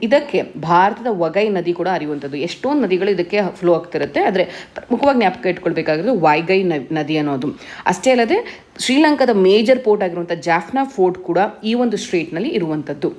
ಇದಕ್ಕೆ ಭಾರತದ ವಗೈ ನದಿ ಕೂಡ ಹರಿಯುವಂಥದ್ದು. ಎಷ್ಟೊಂದು ನದಿಗಳು ಇದಕ್ಕೆ ಫ್ಲೋ ಆಗ್ತಿರುತ್ತೆ, ಆದರೆ ಮುಖ್ಯವಾಗಿ ಜ್ಞಾಪಕ ಇಟ್ಕೊಳ್ಬೇಕಾಗಿರೋದು ವೈಗೈ ನದಿ ಅನ್ನೋದು. ಅಷ್ಟೇ ಅಲ್ಲದೆ ಶ್ರೀಲಂಕಾದ ಮೇಜರ್ ಪೋರ್ಟ್ ಆಗಿರುವಂಥ ಜಾಫ್ನಾ ಫೋರ್ಟ್ ಕೂಡ ಈ ಒಂದು ಸ್ಟ್ರೇಟ್ನಲ್ಲಿ ಇರುವಂಥದ್ದು.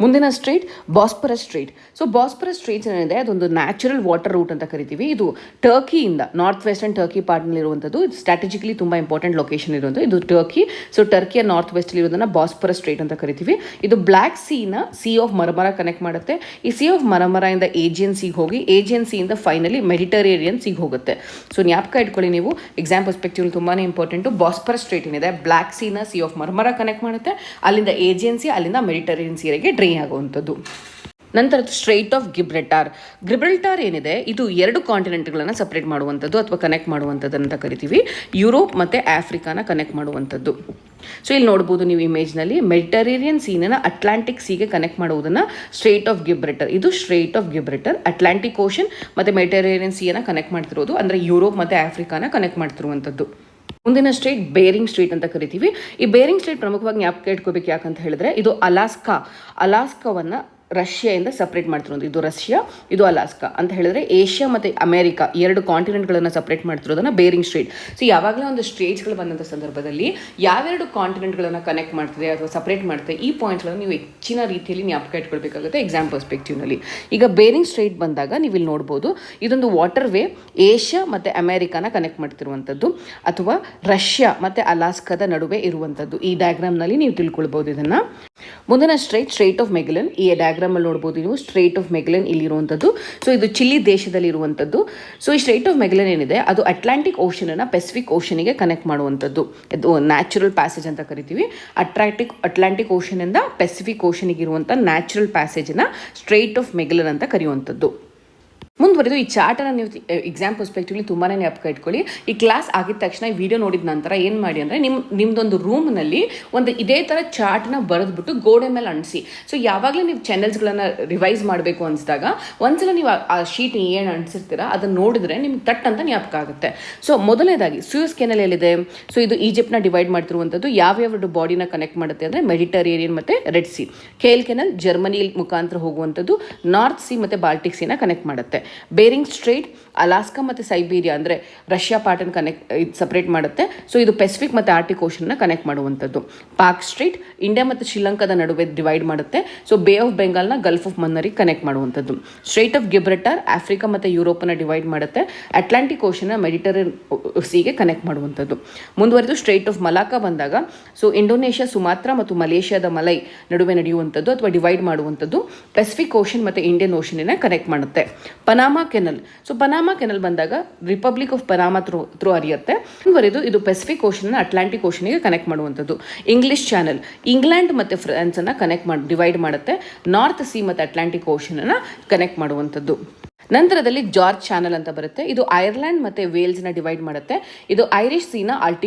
ಮುಂದಿನ strait Bosphorus strait. So Bosphorus straits ಏನಿದೆ ಅದೊಂದು ನ್ಯಾಚುರಲ್ ವಾಟರ್ ರೂಟ್ ಅಂತ ಕರಿತೀವಿ. ಇದು ಟರ್ಕಿಯಿಂದ ನಾರ್ತ್ ವೆಸ್ಟರ್ನ್ ಟರ್ಕಿ ಪಾರ್ಟ್ನಲ್ಲಿ ಇರುವಂಥದ್ದು. ಇದು ಸ್ಟ್ರಾಟಜಿಕಲಿ ತುಂಬ ಇಂಪಾರ್ಟೆಂಟ್ ಲೊಕೇಶನ್ ಇರುವಂಥದ್ದು. ಇದು ಟರ್ಕಿ. ಸೊ ಟರ್ಕಿಯ ನಾರ್ತ್ ವೆಸ್ಟಲ್ಲಿ ಇರೋದನ್ನು ಬಾಸ್ಪರಸ್ ಸ್ಟ್ರೇಟ್ ಅಂತ ಕರಿತೀವಿ. ಇದು ಬ್ಲ್ಯಾಕ್ ಸೀನ ಸಿ ಆಫ್ ಮರಮರ ಕನೆಕ್ಟ್ ಮಾಡುತ್ತೆ. ಈ ಸಿ ಆಫ್ ಮರಮರದಿಂದ ಏಜಿಯನ್ ಸೀಗೆ ಹೋಗಿ ಏಜಿಯನ್ ಸಿಯಿಂದ ಫೈನಲಿ ಮೆಡಿಟರೇನಿಯನ್ ಸೀಗೆ ಹೋಗುತ್ತೆ. ಸೊ ಜ್ಞಾಪಕ ಇಟ್ಕೊಳ್ಳಿ ನೀವು, ಎಕ್ಸಾಮ್ ಪರ್ಸ್ಪೆಕ್ಟಿವ್ ತುಂಬಾ ಇಂಪಾರ್ಟೆಂಟು. ಬಾಸ್ಪರಸ್ ಸ್ಟ್ರೇಟ್ ಏನಿದೆ ಬ್ಲ್ಯಾಕ್ ಸೀನ ಸಿ ಆಫ್ ಮರಮರ ಕನೆಕ್ಟ್ ಮಾಡುತ್ತೆ, ಅಲ್ಲಿಂದ ಏಜಿಯನ್ ಸಿ, ಅಲ್ಲಿಂದ ಮೆಡಿಟರೇನಿಯನ್ ಸೀರೆಗೆ ಆಗುವಂಥದ್ದು. ನಂತರ ಸ್ಟ್ರೈಟ್ ಆಫ್ ಗಿಬ್ರಲ್ಟಾರ್ ಏನಿದೆ ಇದು 2 ಕಾಂಟಿನೆಂಟ್ಗಳನ್ನು ಸಪ್ರೇಟ್ ಮಾಡುವಂಥದ್ದು ಅಥವಾ ಕನೆಕ್ಟ್ ಮಾಡುವಂಥದ್ದು ಅಂತ ಕರಿತೀವಿ. ಯುರೋಪ್ ಮತ್ತು ಆಫ್ರಿಕಾನ ಕನೆಕ್ಟ್ ಮಾಡುವಂಥದ್ದು. ಸೊ ಇಲ್ಲಿ ನೋಡ್ಬೋದು ನೀವು ಇಮೇಜ್ನಲ್ಲಿ ಮೆಡಿಟರೇನಿಯನ್ ಸೀನ ಅಟ್ಲಾಂಟಿಕ್ ಸೀಗೆ ಕನೆಕ್ಟ್ ಮಾಡುವುದನ್ನು ಸ್ಟ್ರೈಟ್ ಆಫ್ ಗಿಬ್ರಲ್ಟಾರ್. ಇದು ಸ್ಟ್ರೈಟ್ ಆಫ್ ಗಿಬ್ರಲ್ಟಾರ್ ಅಟ್ಲಾಂಟಿಕ್ ಓಷನ್ ಮತ್ತು ಮೆಡಿಟರೇನಿಯನ್ ಸೀಯನ್ನು ಕನೆಕ್ಟ್ ಮಾಡ್ತಿರೋದು, ಅಂದರೆ ಯುರೋಪ್ ಮತ್ತು ಆಫ್ರಿಕಾನ ಕನೆಕ್ಟ್ ಮಾಡ್ತಿರುವಂಥದ್ದು. ಮುಂದಿನ ಸ್ಟ್ರೇಟ್ ಬೇರಿಂಗ್ ಸ್ಟ್ರೇಟ್ ಅಂತ ಕರಿತೀವಿ. ಈ ಬೇರಿಂಗ್ ಸ್ಟ್ರೇಟ್ ಪ್ರಮುಖವಾಗಿ ಜ್ಞಾಪಕ ಇಟ್ಕೋಬೇಕು. ಯಾಕಂತ ಹೇಳಿದ್ರೆ ಇದು ಅಲಾಸ್ಕಾವನ್ನು ರಷ್ಯಾದಿಂದ ಸಪ್ರೇಟ್ ಮಾಡ್ತಿರೋದು. ಇದು ರಷ್ಯಾ, ಇದು ಅಲಾಸ್ಕಾ ಅಂತ ಹೇಳಿದ್ರೆ ಏಷ್ಯಾ ಮತ್ತು ಅಮೆರಿಕಾ 2 ಕಾಂಟಿನೆಂಟ್ಗಳನ್ನು ಸಪ್ರೇಟ್ ಮಾಡ್ತಿರೋದನ್ನ ಬೇರಿಂಗ್ ಸ್ಟ್ರೇಟ್. ಸೊ ಯಾವಾಗಲೇ ಒಂದು ಸ್ಟ್ರೇಟ್ಸ್ಗಳು ಬಂದಂಥ ಸಂದರ್ಭದಲ್ಲಿ ಯಾವೆರಡು ಕಾಂಟಿನೆಂಟ್ಗಳನ್ನು ಕನೆಕ್ಟ್ ಮಾಡ್ತಿದೆ ಅಥವಾ ಸಪ್ರೇಟ್ ಮಾಡ್ತಿದೆ, ಈ ಪಾಯಿಂಟ್ಗಳನ್ನು ನೀವು ಹೆಚ್ಚಿನ ರೀತಿಯಲ್ಲಿ ಜ್ಞಾಪಕ ಇಟ್ಕೊಳ್ಬೇಕಾಗುತ್ತೆ ಎಕ್ಸಾಮ್ ಪರ್ಸ್ಪೆಕ್ಟಿವ್ನಲ್ಲಿ. ಈಗ ಬೇರಿಂಗ್ ಸ್ಟ್ರೇಟ್ ಬಂದಾಗ ನೀವು ಇಲ್ಲಿ ನೋಡ್ಬೋದು, ಇದೊಂದು ವಾಟರ್ ವೇ ಏಷ್ಯಾ ಮತ್ತು ಅಮೆರಿಕಾನ ಕನೆಕ್ಟ್ ಮಾಡ್ತಿರುವಂಥದ್ದು ಅಥವಾ ರಷ್ಯಾ ಮತ್ತು ಅಲಾಸ್ಕಾದ ನಡುವೆ ಇರುವಂಥದ್ದು. ಈ ಡಯಾಗ್ರಾಮ್ನಲ್ಲಿ ನೀವು ತಿಳ್ಕೊಳ್ಬೋದು ಇದನ್ನು. ಮುಂದಿನ ಸ್ಟ್ರೇಟ್ ಆಫ್ ಮೆಗೆಲನ್. ಈ ಡಯಾಗ್ರಾಮಲ್ಲಿ ನೋಡ್ಬೋದು ನೀವು ಸ್ಟ್ರೇಟ್ ಆಫ್ ಮೆಗೆಲನ್ ಇಲ್ಲಿರುವಂಥದ್ದು. ಸೊ ಇದು ಚಿಲಿ ದೇಶದಲ್ಲಿ ಇರುವಂಥದ್ದು. ಸೊ ಈ ಸ್ಟ್ರೇಟ್ ಆಫ್ ಮೆಗೆಲನ್ ಏನಿದೆ ಅದು ಅಟ್ಲಾಂಟಿಕ್ ಓಷನನ್ನು ಪೆಸಿಫಿಕ್ ಓಷನಿಗೆ ಕನೆಕ್ಟ್ ಮಾಡುವಂಥದ್ದು. ಇದು ನ್ಯಾಚುರಲ್ ಪ್ಯಾಸೇಜ್ ಅಂತ ಕರಿತೀವಿ. ಅಟ್ಲಾಂಟಿಕ್ ಓಷನಿಂದ ಪೆಸಿಫಿಕ್ ಓಷನಿಗೆ ಇರುವಂಥ ನ್ಯಾಚುರಲ್ ಪ್ಯಾಸೇಜನ್ನು ಸ್ಟ್ರೇಟ್ ಆಫ್ ಮೆಗೆಲನ್ ಅಂತ ಕರೆಯುವಂಥದ್ದು. ಮುಂದುವರೆದು ಈ ಚಾರ್ಟನ್ನು ನೀವು ಎಕ್ಸಾಮ್ ಪರ್ಸ್ಪೆಕ್ಟಿವ್ಲಿ ತುಂಬಾ ಜ್ಞಾಪಕ ಇಟ್ಕೊಳ್ಳಿ. ಈ ಕ್ಲಾಸ್ ಆಗಿದ ತಕ್ಷಣ ಈ ವಿಡಿಯೋ ನೋಡಿದ ನಂತರ ಏನು ಮಾಡಿ ಅಂದರೆ ನಿಮ್ಮದೊಂದು ರೂಮ್ನಲ್ಲಿ ಒಂದು ಇದೇ ಥರ ಚಾರ್ಟ್ನ ಬರೆದ್ಬಿಟ್ಟು ಗೋಡೆ ಮೇಲೆ ಅಂಟಿಸಿ. ಸೊ ಯಾವಾಗಲೂ ನೀವು ಚಾನೆಲ್ಸ್ಗಳನ್ನು ರಿವೈಸ್ ಮಾಡಬೇಕು ಅನಿಸಿದಾಗ ಒಂದ್ಸಲ ನೀವು ಆ ಶೀಟ್ ಏನು ಅಂಟಿಸಿರ್ತೀರ ಅದನ್ನು ನೋಡಿದ್ರೆ ನಿಮ್ಗೆ ತಟ್ ಅಂತ ಜ್ಞಾಪಕ ಆಗುತ್ತೆ. ಸೊ ಮೊದಲನೇದಾಗಿ ಸೂಯಸ್ ಕೆನಲ್ ಎಲ್ಲಿದೆ? ಸೊ ಇದು ಈಜಿಪ್ಟ್ನ ಡಿವೈಡ್ ಮಾಡ್ತಿರುವಂಥದ್ದು. ಯಾವ್ಯಾವ ಬಾಡಿನ ಕನೆಕ್ಟ್ ಮಾಡುತ್ತೆ ಅಂದರೆ ಮೆಡಿಟರೇನಿಯನ್ ಮತ್ತು red sea. Kiel canal Germany ಮುಖಾಂತರ ಹೋಗುವಂಥದ್ದು ನಾರ್ತ್ ಸಿ ಮತ್ತು ಬಾಲ್ಟಿಕ್ ಸಿನ ಕನೆಕ್ಟ್ ಮಾಡುತ್ತೆ. ಬೇರಿಂಗ್ ಸ್ಟ್ರೇಟ್ ಅಲಾಸ್ಕಾ ಮತ್ತು ಸೈಬೀರಿಯಾ ಅಂದರೆ ರಷ್ಯಾ ಪಾರ್ಟನ್ನು ಸಪ್ರೇಟ್ ಮಾಡುತ್ತೆ. ಸೊ ಇದು ಪೆಸಿಫಿಕ್ ಮತ್ತು ಆರ್ಟಿಕ್ ಓಷನ್ನ ಕನೆಕ್ಟ್ ಮಾಡುವಂಥದ್ದು. ಪಾಕ್ ಸ್ಟ್ರೇಟ್ ಇಂಡಿಯಾ ಮತ್ತು ಶ್ರೀಲಂಕಾದ ನಡುವೆ ಡಿವೈಡ್ ಮಾಡುತ್ತೆ. ಸೊ ಬೇ ಆಫ್ ಬೆಂಗಾಲ್ನ ಗಲ್ಫ್ ಆಫ್ ಮನ್ನರಿಗೆ ಕನೆಕ್ಟ್ ಮಾಡುವಂಥದ್ದು. ಸ್ಟ್ರೇಟ್ ಆಫ್ ಗಿಬ್ರಲ್ಟಾರ್ ಆಫ್ರಿಕಾ ಮತ್ತು ಯುರೋಪನ್ನು ಡಿವೈಡ್ ಮಾಡುತ್ತೆ. ಅಟ್ಲಾಂಟಿಕ್ ಓಷನ್ನ ಮೆಡಿಟರೇನಿಯನ್ ಸಿಗೆ ಕನೆಕ್ಟ್ ಮಾಡುವಂಥದ್ದು. ಮುಂದುವರೆದು ಸ್ಟ್ರೇಟ್ ಆಫ್ ಮಲಾಕಾ ಬಂದಾಗ ಸೊ ಇಂಡೋನೇಷ್ಯಾ, ಸುಮಾತ್ರ ಮತ್ತು ಮಲೇಷ್ಯಾದ ಮಲೈ ನಡುವೆ ನಡೆಯುವಂಥದ್ದು ಅಥವಾ ಡಿವೈಡ್ ಮಾಡುವಂಥದ್ದು. ಪೆಸಿಫಿಕ್ ಓಷನ್ ಮತ್ತು ಇಂಡಿಯನ್ ಓಷನ್ನ ಕನೆಕ್ಟ್ ಮಾಡುತ್ತೆ. Panama canal. So Panama canal ಬಂದಾಗ ರಿಪಬ್ಲಿಕ್ ಆಫ್ ಪನಾಮಾ ಥ್ರೂ ಹರಿಯುತ್ತೆ. ಮುಂದುವರೆದು ಇದು ಪೆಸಿಫಿಕ್ ಓಷನ್ನ ಅಟ್ಲಾಂಟಿಕ್ ಓಷನ್ಗೆ ಕನೆಕ್ಟ್ ಮಾಡುವಂಥದ್ದು. ಇಂಗ್ಲಿಷ್ ಚಾನಲ್ ಇಂಗ್ಲೆಂಡ್ ಮತ್ತು ಫ್ರಾನ್ಸನ್ನು ಡಿವೈಡ್ ಮಾಡುತ್ತೆ. ನಾರ್ತ್ ಸಿ ಮತ್ತು ಅಟ್ಲಾಂಟಿಕ್ ಓಷನನ್ನು ಕನೆಕ್ಟ್ ಮಾಡುವಂಥದ್ದು. ನಂತರದಲ್ಲಿ ಜಾರ್ಜ್ ಚಾನಲ್ ಅಂತ ಬರುತ್ತೆ. ಇದು ಐರ್ಲೆಂಡ್ ಮತ್ತು ವೇಲ್ಸ್ನ ಡಿವೈಡ್ ಮಾಡುತ್ತೆ. ಇದು ಐರಿಷ್ ಸೀನ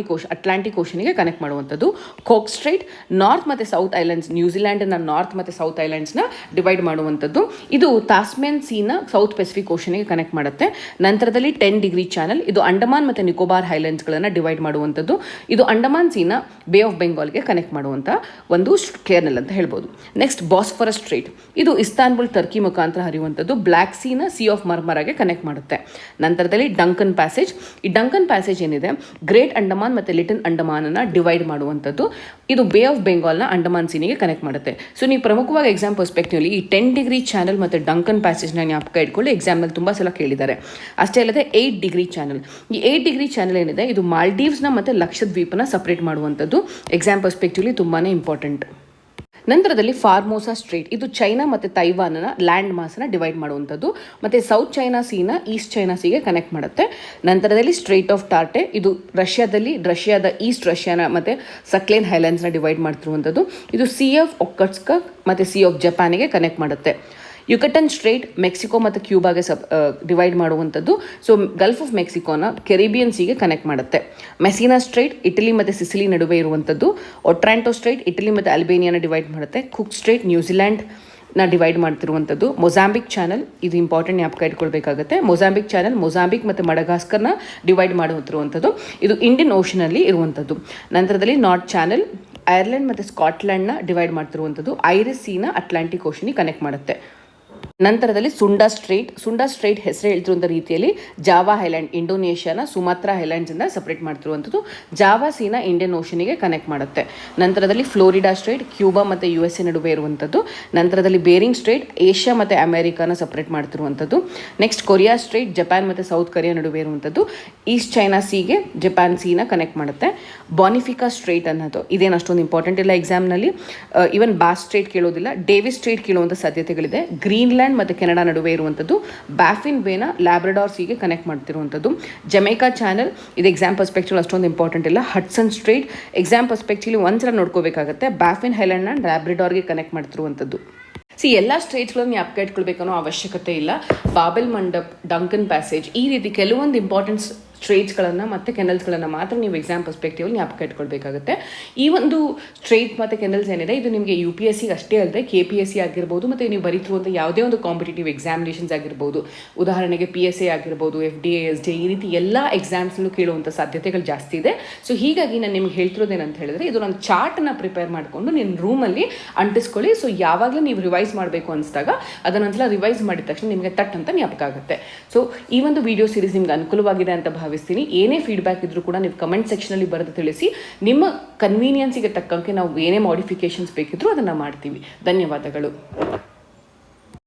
ಅಟ್ಲಾಂಟಿಕ್ ಓಷನ್ಗೆ ಕನೆಕ್ಟ್ ಮಾಡುವಂಥದ್ದು. ಕೋಕ್ ಸ್ಟ್ರೇಟ್ ನಾರ್ತ್ ಮತ್ತು ಸೌತ್ ಐಲ್ಯಾಂಡ್ಸ್, ನ್ಯೂಜಿಲ್ಯಾಂಡ್ನ ನಾರ್ತ್ ಮತ್ತು ಸೌತ್ ಐಲ್ಯಾಂಡ್ಸ್ನ ಡಿವೈಡ್ ಮಾಡುವಂಥದ್ದು. ಇದು ತಾಸ್ಮೇನ್ ಸೀನ ಸೌತ್ ಪೆಸಿಫಿಕ್ ಓಷನ್ಗೆ ಕನೆಕ್ಟ್ ಮಾಡುತ್ತೆ. ನಂತರದಲ್ಲಿ 10 ಡಿಗ್ರಿ ಚಾನಲ್. ಇದು ಅಂಡಮಾನ್ ಮತ್ತು ನಿಕೋಬಾರ್ ಐಲ್ಯಾಂಡ್ಸ್ಗಳನ್ನು ಡಿವೈಡ್ ಮಾಡುವಂಥದ್ದು. ಇದು Andaman Seena bay of ಬೆಂಗಾಲ್ಗೆ connect ಮಾಡುವಂಥ ಒಂದು ಕೆನಲ್ ಅಂತ ಹೇಳ್ಬೋದು. Next Bosphorus strait. ಇದು ಇಸ್ತಾನ್ಬುಲ್ ಟರ್ಕಿ ಮುಖಾಂತರ ಹರಿಯುವಂಥದ್ದು. ಬ್ಲ್ಯಾಕ್ ಸೀನ ಸಿ ಆಫ್ ಮರ್ಮರಾಗೆ ಕನೆಕ್ಟ್ ಮಾಡುತ್ತೆ. ನಂತರದಲ್ಲಿ ಡಂಕನ್ ಪ್ಯಾಸೇಜ್. ಈ ಡಂಕನ್ ಪ್ಯಾಸೇಜ್ ಏನಿದೆ ಗ್ರೇಟ್ ಅಂಡಮಾನ್ ಮತ್ತು ಲಿಟಲ್ ಅಂಡಮಾನನ್ನು ಡಿವೈಡ್ ಮಾಡುವಂಥದ್ದು. ಇದು ಬೇ ಆಫ್ ಬೆಂಗಾಲ್ನ ಅಂಡಮಾನ್ ಸೀನಿಗೆ ಕನೆಕ್ಟ್ ಮಾಡುತ್ತೆ. ಸೊ ನೀವು ಪ್ರಮುಖವಾಗಿ ಎಕ್ಸಾಮ್ ಪರ್ಸ್ಪೆಕ್ಟಿವ್ಲಿ ಈ 10 ಡಿಗ್ರಿ ಚಾನಲ್ ಮತ್ತು ಡಂಕನ್ ಪ್ಯಾಸೇಜ್ನ ಜ್ಞಾಪಕ ಇಟ್ಕೊಳ್ಳಿ. ಎಕ್ಸಾಮ್ನಲ್ಲಿ ತುಂಬ ಸಲ ಕೇಳಿದ್ದಾರೆ. ಅಷ್ಟೇ ಅಲ್ಲದೆ 8 ಡಿಗ್ರಿ ಚಾನಲ್. ಈ 8 ಡಿಗ್ರಿ ಚಾನಲ್ ಏನಿದೆ ಇದು ಮಾಲ್ಡೀವ್ಸ್ನ ಮತ್ತು ಲಕ್ಷದ್ವೀಪನ ಸಪ್ರೇಟ್ ಮಾಡುವಂಥದ್ದು. ಎಕ್ಸಾಮ್ ಪರ್ಸ್ಪೆಕ್ಟಿವ್ಲಿ ತುಂಬಾ ಇಂಪಾರ್ಟೆಂಟ್. ನಂತರದಲ್ಲಿ ಫಾರ್ಮೋಸಾ ಸ್ಟ್ರೇಟ್. ಇದು ಚೈನಾ ಮತ್ತು ತೈವಾನ್ನ ಲ್ಯಾಂಡ್ ಮಾಸನ್ನು ಡಿವೈಡ್ ಮಾಡುವಂಥದ್ದು. ಮತ್ತು ಸೌತ್ ಚೈನಾ ಸೀನ ಈಸ್ಟ್ ಚೈನಾ ಸೀಗೆ ಕನೆಕ್ಟ್ ಮಾಡುತ್ತೆ. ನಂತರದಲ್ಲಿ ಸ್ಟ್ರೇಟ್ ಆಫ್ ಟಾರ್ಟೆ. ಇದು ರಷ್ಯಾದ ಈಸ್ಟ್ ರಷ್ಯಾನ ಮತ್ತು ಸಕ್ಲೇನ್ ಹೈಲ್ಯಾಂಡ್ಸ್ನ ಡಿವೈಡ್ ಮಾಡ್ತಿರುವಂಥದ್ದು. ಇದು ಸಿ ಆಫ್ ಒಕ್ಕಟ್ಸ್ಕ ಮತ್ತು ಸಿ ಆಫ್ ಜಪಾನಿಗೆ ಕನೆಕ್ಟ್ ಮಾಡುತ್ತೆ. ಯುಕಟನ್ ಸ್ಟ್ರೇಟ್ ಮೆಕ್ಸಿಕೋ ಮತ್ತು ಕ್ಯೂಬಾಗೆ ಡಿವೈಡ್ ಮಾಡುವಂಥದ್ದು. ಸೊ ಗಲ್ಫ್ ಆಫ್ ಮೆಕ್ಸಿಕೋನ ಕೆರಿಬಿಯನ್ ಸೀಗೆ ಕನೆಕ್ಟ್ ಮಾಡುತ್ತೆ. ಮೆಸಿನಾ ಸ್ಟ್ರೇಟ್ ಇಟಲಿ ಮತ್ತು ಸಿಸಿಲಿ ನಡುವೆ ಇರುವಂಥದ್ದು. ಒಟ್ರಾಂಟೋ ಸ್ಟ್ರೇಟ್ ಇಟಲಿ ಮತ್ತು ಅಲ್ಬೇನಿಯಾನ ಡಿವೈಡ್ ಮಾಡುತ್ತೆ. ಕುಕ್ ಸ್ಟ್ರೇಟ್ ನ್ಯೂಜಿಲ್ಯಾಂಡ್ ನಾ ಡಿವೈಡ್ ಮಾಡ್ತಿರುವಂಥದ್ದು. ಮೊಜಾಂಬಿಕ್ ಚಾನಲ್, ಇದು ಇಂಪಾರ್ಟೆಂಟ್ ಜ್ಞಾಪಕ ಇಟ್ಕೊಳ್ಬೇಕಾಗುತ್ತೆ. ಮೊಜಾಂಬಿಕ್ ಚಾನಲ್ ಮೊಜಾಂಬಿಕ್ ಮತ್ತು ಮಡಗಾಸ್ಕರ್ನ ಡಿವೈಡ್ ಮಾಡುತ್ತಿರುವಂಥದ್ದು. ಇದು ಇಂಡಿಯನ್ ಓಷನಲ್ಲಿ ಇರುವಂಥದ್ದು. ನಂತರದಲ್ಲಿ ನಾರ್ತ್ ಚಾನಲ್ ಐರ್ಲೆಂಡ್ ಮತ್ತು ಸ್ಕಾಟ್ಲೆಂಡ್ನ ಡಿವೈಡ್ ಮಾಡ್ತಿರುವಂಥದ್ದು. ಐರಿಸ್ ಸೀನ ಅಟ್ಲಾಂಟಿಕ್ ಓಷನಿಗೆ ಕನೆಕ್ಟ್ ಮಾಡುತ್ತೆ. ನಂತರದಲ್ಲಿ ಸುಂಡಾ ಸ್ಟ್ರೈಟ್ ಹೆಸರು ಹೇಳ್ತಿರುವಂಥ ರೀತಿಯಲ್ಲಿ ಜಾವಾ ಐಲ್ಯಾಂಡ್ ಇಂಡೋನೇಷ್ಯಾನ ಸುಮಾತ್ರಾ ಐಲ್ಯಾಂಡ್ಸಿಂದ ಸಪ್ರೇಟ್ ಮಾಡ್ತಿರುವಂಥದ್ದು. ಜಾವಾ ಸೀನ ಇಂಡಿಯನ್ ಓಷನಿಗೆ ಕನೆಕ್ಟ್ ಮಾಡುತ್ತೆ. ನಂತರದಲ್ಲಿ ಫ್ಲೋರಿಡಾ ಸ್ಟ್ರೈಟ್ ಕ್ಯೂಬಾ ಮತ್ತು USA ನಡುವೆ ಇರುವಂಥದ್ದು. ನಂತರದಲ್ಲಿ ಬೇರಿಂಗ್ ಸ್ಟ್ರೈಟ್ ಏಷ್ಯಾ ಮತ್ತು ಅಮೆರಿಕಾನ ಸಪ್ರೇಟ್ ಮಾಡ್ತಿರುವಂಥದ್ದು. ನೆಕ್ಸ್ಟ್ ಕೊರಿಯಾ ಸ್ಟ್ರೈಟ್ ಜಪಾನ್ ಮತ್ತು ಸೌತ್ ಕೊರಿಯಾ ನಡುವೆ ಇರುವಂಥದ್ದು. ಈಸ್ಟ್ ಚೈನಾ ಸೀಗೆ ಜಪಾನ್ ಸೀನ ಕನೆಕ್ಟ್ ಮಾಡುತ್ತೆ. ಬಾನಿಫಿಕಾ ಸ್ಟ್ರೈಟ್ ಅನ್ನೋದು ಇದೇನು ಅಷ್ಟೊಂದು ಇಂಪಾರ್ಟೆಂಟ್ ಇಲ್ಲ ಎಕ್ಸಾಮ್ನಲ್ಲಿ. ಈವನ್ ಬಾಸ್ ಸ್ಟ್ರೈಟ್ ಕೇಳೋದಿಲ್ಲ, ಡೇವಿಸ್ ಸ್ಟ್ರೈಟ್ ಕೇಳುವಂಥ ಸಾಧ್ಯತೆಗಳಿದೆ. ಗ್ರೀನ್ಲ್ಯಾಂಡ್ ಮತ್ತು ಕೆನಡಾ ನಡುವೆ ಇರುವಂಥದ್ದು. ಬ್ಯಾಫಿನ್ ಬೇನ ಲ್ಯಾಬ್ರಡಾರ್ ಸೀಗೆ ಕನೆಕ್ಟ್ ಮಾಡ್ತಿರುವಂಥದ್ದು. ಜಮೈಕಾ ಚಾನಲ್ ಇದು ಎಕ್ಸಾಮ್ ಪರ್ಸ್ಪೆಕ್ಟಿವ್ ಅಷ್ಟೊಂದು ಇಂಪಾರ್ಟೆಂಟ್ ಇಲ್ಲ. ಹಡ್ಸನ್ ಸ್ಟ್ರೈಟ್ ಎಕ್ಸಾಮ್ ಪರ್ಸ್ಪೆಕ್ಟಿವ್ ಒಂದ್ಸಲ ನೋಡ್ಕೋಬೇಕಾಗುತ್ತೆ. ಬ್ಯಾಫಿನ್ ಐಲ್ಯಾಂಡ್ನ ಲ್ಯಾಬ್ರಡಾರ್ಗೆ ಕನೆಕ್ಟ್ ಮಾಡ್ತಿರುವಂಥದ್ದು. ಎಲ್ಲ ಸ್ಟ್ರೇಟ್ಸ್ಗಳನ್ನು ಜ್ಞಾಪಕ ಇಟ್ಕೊಳ್ಬೇಕನ್ನೋ ಅವಶ್ಯಕತೆ ಇಲ್ಲ. ಬಾಬೆಲ್ ಮಂಡಪ್, ಡಂಕನ್ ಪ್ಯಾಸೇಜ್, ಈ ರೀತಿ ಕೆಲವೊಂದು ಇಂಪಾರ್ಟೆಂಟ್ ಸ್ಟ್ರೇಟ್ಸ್ಗಳನ್ನು ಮತ್ತು ಕೆನಲ್ಸ್ಗಳನ್ನು ಮಾತ್ರ ನೀವು ಎಕ್ಸಾಮ್ ಪರ್ಸ್ಪೆಕ್ಟಿವಲ್ಲಿ ಜ್ಞಾಪಕ ಇಟ್ಕೊಳ್ಬೇಕಾಗುತ್ತೆ. ಈ ಒಂದು ಸ್ಟ್ರೇಟ್ ಮತ್ತು ಕೆನಲ್ಸ್ ಏನಿದೆ ಇದು ನಿಮಗೆ UPSC ಅಷ್ಟೇ ಅಲ್ಲದೆ KPSC ಆಗಿರ್ಬೋದು ಮತ್ತು ನೀವು ಬರೀತಿರುವಂಥ ಯಾವುದೇ ಒಂದು ಕಾಂಪಿಟೇಟಿವ್ ಎಕ್ಸಾಮಿನೇಷನ್ಸ್ ಆಗಿರ್ಬೋದು, ಉದಾಹರಣೆಗೆ PSA ಆಗಿರ್ಬೋದು, FDA, SDA, ಈ ರೀತಿ ಎಲ್ಲ ಎಕ್ಸಾಮ್ಸ್ನಲ್ಲೂ ಕೇಳುವಂಥ ಸಾಧ್ಯತೆಗಳು ಜಾಸ್ತಿ ಇದೆ. ಸೊ ಹೀಗಾಗಿ ನಾನು ನಿಮ್ಗೆ ಹೇಳ್ತಿರೋದೇನಂತ ಹೇಳಿದ್ರೆ, ಇದು ನಾನು ಚಾರ್ಟನ್ನು ಪ್ರಿಪೇರ್ ಮಾಡಿಕೊಂಡು ನಿಮ್ಮ ರೂಮಲ್ಲಿ ಅಂಟಿಸ್ಕೊಳ್ಳಿ. ಸೊ ಯಾವಾಗಲೂ ನೀವು ರಿವೈಸ್ ಮಾಡಬೇಕು ಅನಿಸಿದಾಗ ಅದನ್ನೊಂದ್ಸಲ ರಿವೈಸ್ ಮಾಡಿದ ತಕ್ಷಣ ನಿಮಗೆ ತಟ್ ಅಂತ ಜ್ಞಾಪಕ ಆಗುತ್ತೆ. ಸೊ ಈ ಒಂದು ವಿಡಿಯೋ ಸೀರೀಸ್ ನಿಮ್ಗೆ ಅನುಕೂಲವಾಗಿದೆ ಅಂತ ಭಾವಿಸ್ತೀನಿ. ಏನೇ ಫೀಡ್ಬ್ಯಾಕ್ ಇದ್ರೂ ಕೂಡ ನೀವು ಕಮೆಂಟ್ ಸೆಕ್ಷನಲ್ಲಿ ಬರೆದು ತಿಳಿಸಿ. ನಿಮ್ಮ ಕನ್ವೀನಿಯನ್ಸಿಗೆ ತಕ್ಕಂತೆ ನಾವು ಏನೇ ಮಾಡಿಫಿಕೇಶನ್ಸ್ ಬೇಕಿದ್ರೂ ಅದನ್ನು ಮಾಡ್ತೀವಿ. ಧನ್ಯವಾದಗಳು.